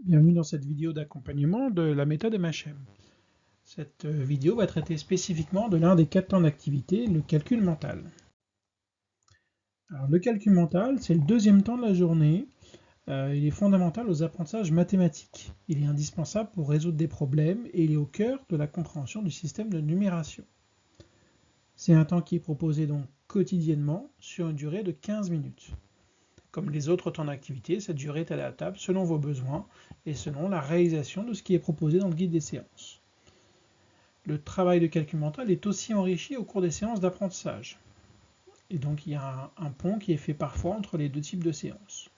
Bienvenue dans cette vidéo d'accompagnement de la méthode MHM. Cette vidéo va traiter spécifiquement de l'un des 4 temps d'activité, le calcul mental. Alors, le calcul mental, c'est le deuxième temps de la journée. Il est fondamental aux apprentissages mathématiques. Il est indispensable pour résoudre des problèmes et il est au cœur de la compréhension du système de numération. C'est un temps qui est proposé donc quotidiennement sur une durée de 15 minutes. Comme les autres temps d'activité, cette durée est adaptable selon vos besoins et selon la réalisation de ce qui est proposé dans le guide des séances. Le travail de calcul mental est aussi enrichi au cours des séances d'apprentissage. Et donc il y a un pont qui est fait parfois entre les deux types de séances.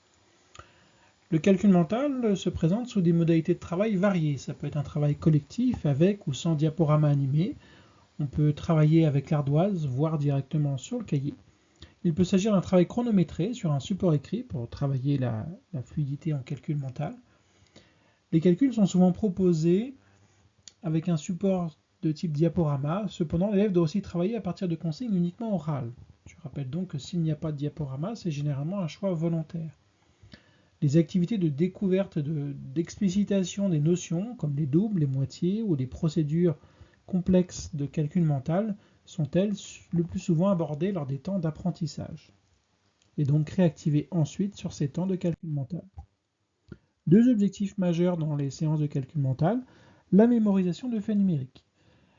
Le calcul mental se présente sous des modalités de travail variées. Ça peut être un travail collectif avec ou sans diaporama animé. On peut travailler avec l'ardoise, voire directement sur le cahier. Il peut s'agir d'un travail chronométré sur un support écrit pour travailler la fluidité en calcul mental. Les calculs sont souvent proposés avec un support de type diaporama. Cependant, l'élève doit aussi travailler à partir de consignes uniquement orales. Je rappelle donc que s'il n'y a pas de diaporama, c'est généralement un choix volontaire. Les activités de découverte, d'explicitation des notions, comme les doubles, les moitiés ou les procédures complexes de calcul mental, sont-elles le plus souvent abordées lors des temps d'apprentissage, et donc réactivées ensuite sur ces temps de calcul mental. Deux objectifs majeurs dans les séances de calcul mental, la mémorisation de faits numériques.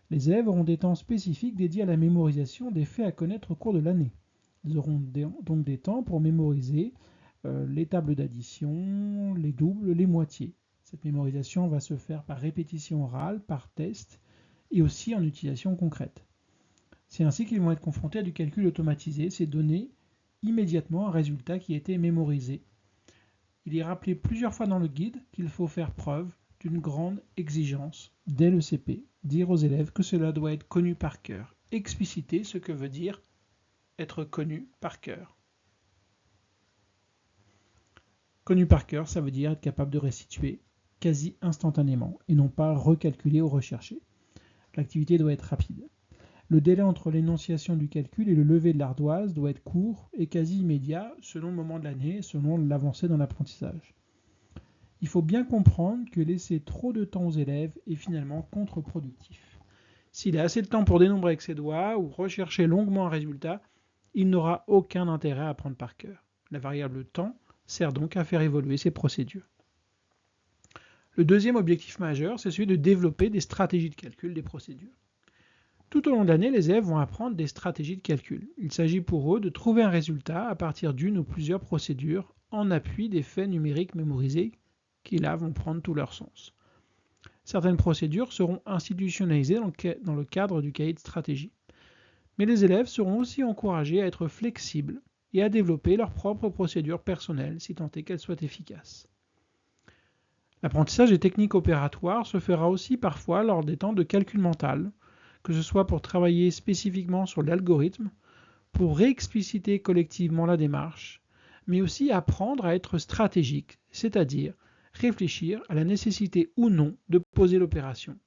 Les élèves auront des temps spécifiques dédiés à la mémorisation des faits à connaître au cours de l'année. Ils auront donc des temps pour mémoriser les tables d'addition, les doubles, les moitiés. Cette mémorisation va se faire par répétition orale, par test, et aussi en utilisation concrète. C'est ainsi qu'ils vont être confrontés à du calcul automatisé, c'est donner immédiatement un résultat qui a été mémorisé. Il est rappelé plusieurs fois dans le guide qu'il faut faire preuve d'une grande exigence dès le CP, dire aux élèves que cela doit être connu par cœur, expliciter ce que veut dire être connu par cœur. Connu par cœur, ça veut dire être capable de restituer quasi instantanément et non pas recalculer ou rechercher. L'activité doit être rapide. Le délai entre l'énonciation du calcul et le lever de l'ardoise doit être court et quasi immédiat selon le moment de l'année, selon l'avancée dans l'apprentissage. Il faut bien comprendre que laisser trop de temps aux élèves est finalement contre-productif. S'il a assez de temps pour dénombrer avec ses doigts ou rechercher longuement un résultat, il n'aura aucun intérêt à apprendre par cœur. La variable temps sert donc à faire évoluer ces procédures. Le deuxième objectif majeur, c'est celui de développer des stratégies de calcul des procédures. Tout au long de l'année, les élèves vont apprendre des stratégies de calcul. Il s'agit pour eux de trouver un résultat à partir d'une ou plusieurs procédures en appui des faits numériques mémorisés qui là vont prendre tout leur sens. Certaines procédures seront institutionnalisées dans le cadre du cahier de stratégie. Mais les élèves seront aussi encouragés à être flexibles et à développer leurs propres procédures personnelles si tant est qu'elles soient efficaces. L'apprentissage des techniques opératoires se fera aussi parfois lors des temps de calcul mental, que ce soit pour travailler spécifiquement sur l'algorithme, pour réexpliciter collectivement la démarche, mais aussi apprendre à être stratégique, c'est-à-dire réfléchir à la nécessité ou non de poser l'opération.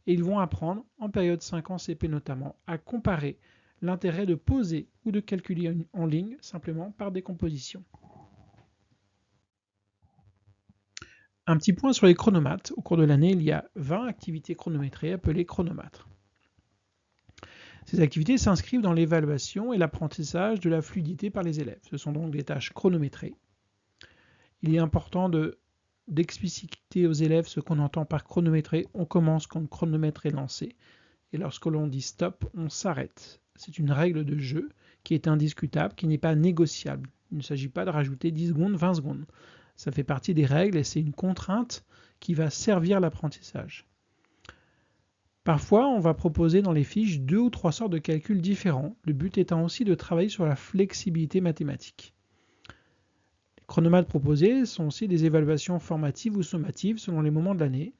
Et ils vont apprendre, en période 5 ans CP notamment, à comparer l'intérêt de poser ou de calculer en ligne simplement par décomposition. Un petit point sur les chronomates. Au cours de l'année, il y a 20 activités chronométrées appelées chronomatres. Ces activités s'inscrivent dans l'évaluation et l'apprentissage de la fluidité par les élèves. Ce sont donc des tâches chronométrées. Il est important d'expliciter aux élèves ce qu'on entend par chronométrer. On commence quand le chronomètre est lancé. Et lorsque l'on dit stop, on s'arrête. C'est une règle de jeu qui est indiscutable, qui n'est pas négociable. Il ne s'agit pas de rajouter 10 secondes, 20 secondes. Ça fait partie des règles et c'est une contrainte qui va servir l'apprentissage. Parfois, on va proposer dans les fiches 2 ou 3 sortes de calculs différents, le but étant aussi de travailler sur la flexibilité mathématique. Les chronomates proposés sont aussi des évaluations formatives ou sommatives selon les moments de l'année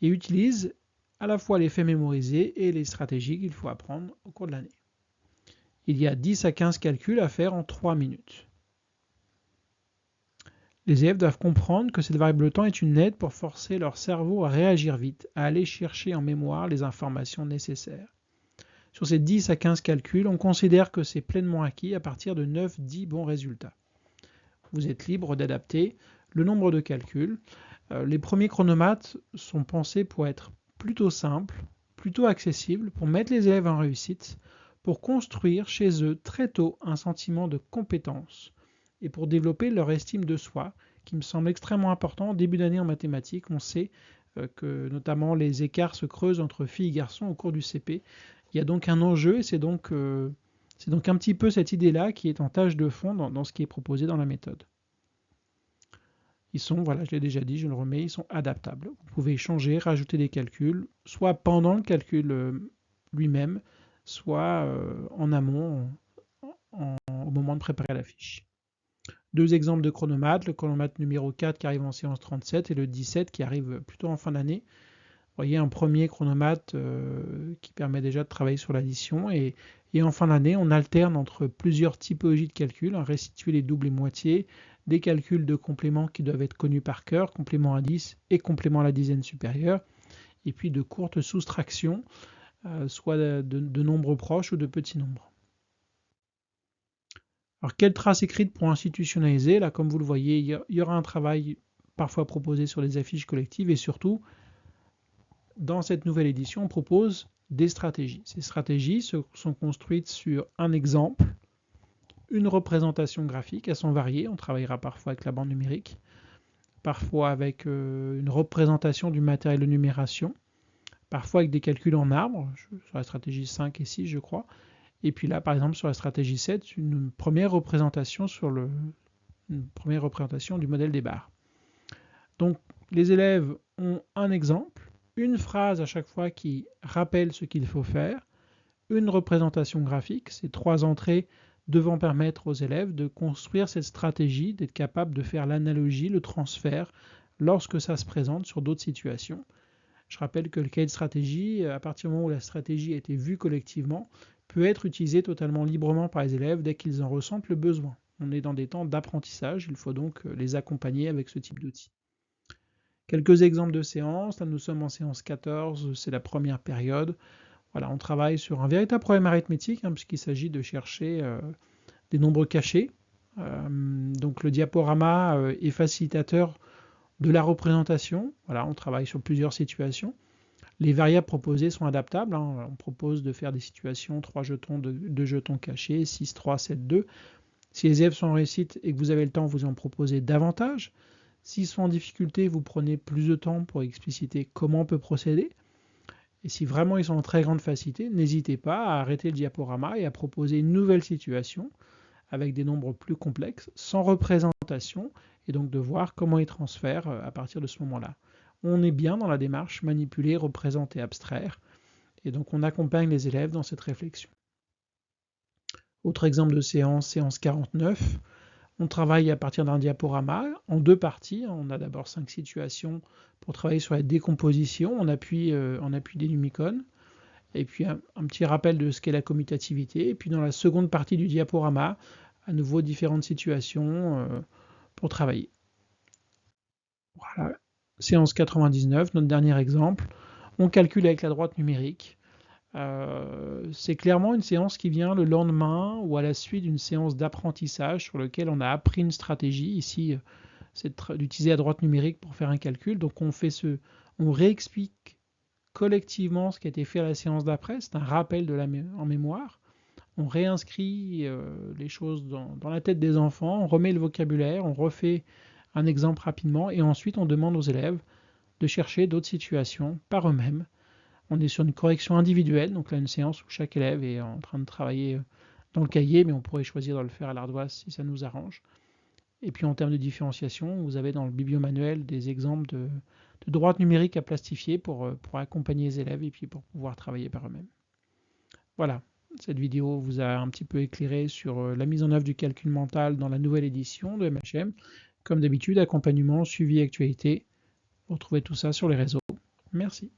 et utilisent à la fois les faits mémorisés et les stratégies qu'il faut apprendre au cours de l'année. Il y a 10 à 15 calculs à faire en 3 minutes. Les élèves doivent comprendre que cette variable temps est une aide pour forcer leur cerveau à réagir vite, à aller chercher en mémoire les informations nécessaires. Sur ces 10 à 15 calculs, on considère que c'est pleinement acquis à partir de 9-10 bons résultats. Vous êtes libre d'adapter le nombre de calculs Les premiers chronomates sont pensés pour être plutôt simples, plutôt accessibles, pour mettre les élèves en réussite, pour construire chez eux très tôt un sentiment de compétence et pour développer leur estime de soi, qui me semble extrêmement important. En début d'année en mathématiques, on sait que notamment les écarts se creusent entre filles et garçons au cours du CP. Il y a donc un enjeu et c'est donc un petit peu cette idée-là qui est en tâche de fond dans ce qui est proposé dans la méthode. Ils sont, voilà, je l'ai déjà dit, je le remets, ils sont adaptables. Vous pouvez changer, rajouter des calculs, soit pendant le calcul lui-même, soit en amont, au moment de préparer la fiche. Deux exemples de chronomates, le chronomate numéro 4 qui arrive en séance 37 et le 17 qui arrive plutôt en fin d'année. Vous voyez un premier chronomate qui permet déjà de travailler sur l'addition et en fin d'année, on alterne entre plusieurs typologies de calculs, restituer les doubles et moitiés, des calculs de compléments qui doivent être connus par cœur, complément à 10 et complément à la dizaine supérieure, et puis de courtes soustractions, soit de nombres proches ou de petits nombres. Alors, quelle trace écrite pour institutionnaliser? Là, comme vous le voyez, il y aura un travail parfois proposé sur les affiches collectives et surtout, dans cette nouvelle édition, on propose des stratégies. Ces stratégies sont construites sur un exemple, une représentation graphique, elles sont variées, on travaillera parfois avec la bande numérique, parfois avec une représentation du matériel de numération, parfois avec des calculs en arbre, sur la stratégie 5 et 6 je crois, et puis là par exemple sur la stratégie 7, une première représentation du modèle des barres. Donc les élèves ont un exemple, une phrase à chaque fois qui rappelle ce qu'il faut faire, une représentation graphique, ces 3 entrées devant permettre aux élèves de construire cette stratégie, d'être capable de faire l'analogie, le transfert, lorsque ça se présente sur d'autres situations. Je rappelle que le cahier de stratégie, à partir du moment où la stratégie a été vue collectivement, peut être utilisé totalement librement par les élèves dès qu'ils en ressentent le besoin. On est dans des temps d'apprentissage, il faut donc les accompagner avec ce type d'outils. Quelques exemples de séances, là nous sommes en séance 14, c'est la première période. Voilà, on travaille sur un véritable problème arithmétique, puisqu'il s'agit de chercher des nombres cachés. Donc le diaporama est facilitateur de la représentation. Voilà, on travaille sur plusieurs situations. Les variables proposées sont adaptables. On propose de faire des situations 3 jetons, 2 jetons cachés, 6, 3, 7, 2. Si les élèves sont en réussite et que vous avez le temps, vous en proposez davantage. S'ils sont en difficulté, vous prenez plus de temps pour expliciter comment on peut procéder. Et si vraiment ils sont en très grande facilité, n'hésitez pas à arrêter le diaporama et à proposer une nouvelle situation avec des nombres plus complexes, sans représentation, et donc de voir comment ils transfèrent à partir de ce moment-là. On est bien dans la démarche manipuler, représenter, abstraire, et donc on accompagne les élèves dans cette réflexion. Autre exemple de séance 49. On travaille à partir d'un diaporama en 2 parties. On a d'abord 5 situations pour travailler sur la décomposition en appui des Numicon. Et puis un petit rappel de ce qu'est la commutativité. Et puis dans la seconde partie du diaporama, à nouveau différentes situations pour travailler. Voilà, séance 99, notre dernier exemple. On calcule avec la droite numérique. C'est clairement une séance qui vient le lendemain ou à la suite d'une séance d'apprentissage sur laquelle on a appris une stratégie. Ici, c'est d'utiliser la droite numérique pour faire un calcul. Donc on réexplique collectivement ce qui a été fait à la séance d'après. C'est un rappel en mémoire. On réinscrit les choses dans la tête des enfants, on remet le vocabulaire, on refait un exemple rapidement et ensuite on demande aux élèves de chercher d'autres situations par eux-mêmes. On est sur une correction individuelle, donc là une séance où chaque élève est en train de travailler dans le cahier, mais on pourrait choisir de le faire à l'ardoise si ça nous arrange. Et puis en termes de différenciation, vous avez dans le bibliomanuel des exemples de droite numérique à plastifier pour accompagner les élèves et puis pour pouvoir travailler par eux-mêmes. Voilà, cette vidéo vous a un petit peu éclairé sur la mise en œuvre du calcul mental dans la nouvelle édition de MHM. Comme d'habitude, accompagnement, suivi, actualité. Vous retrouvez tout ça sur les réseaux. Merci.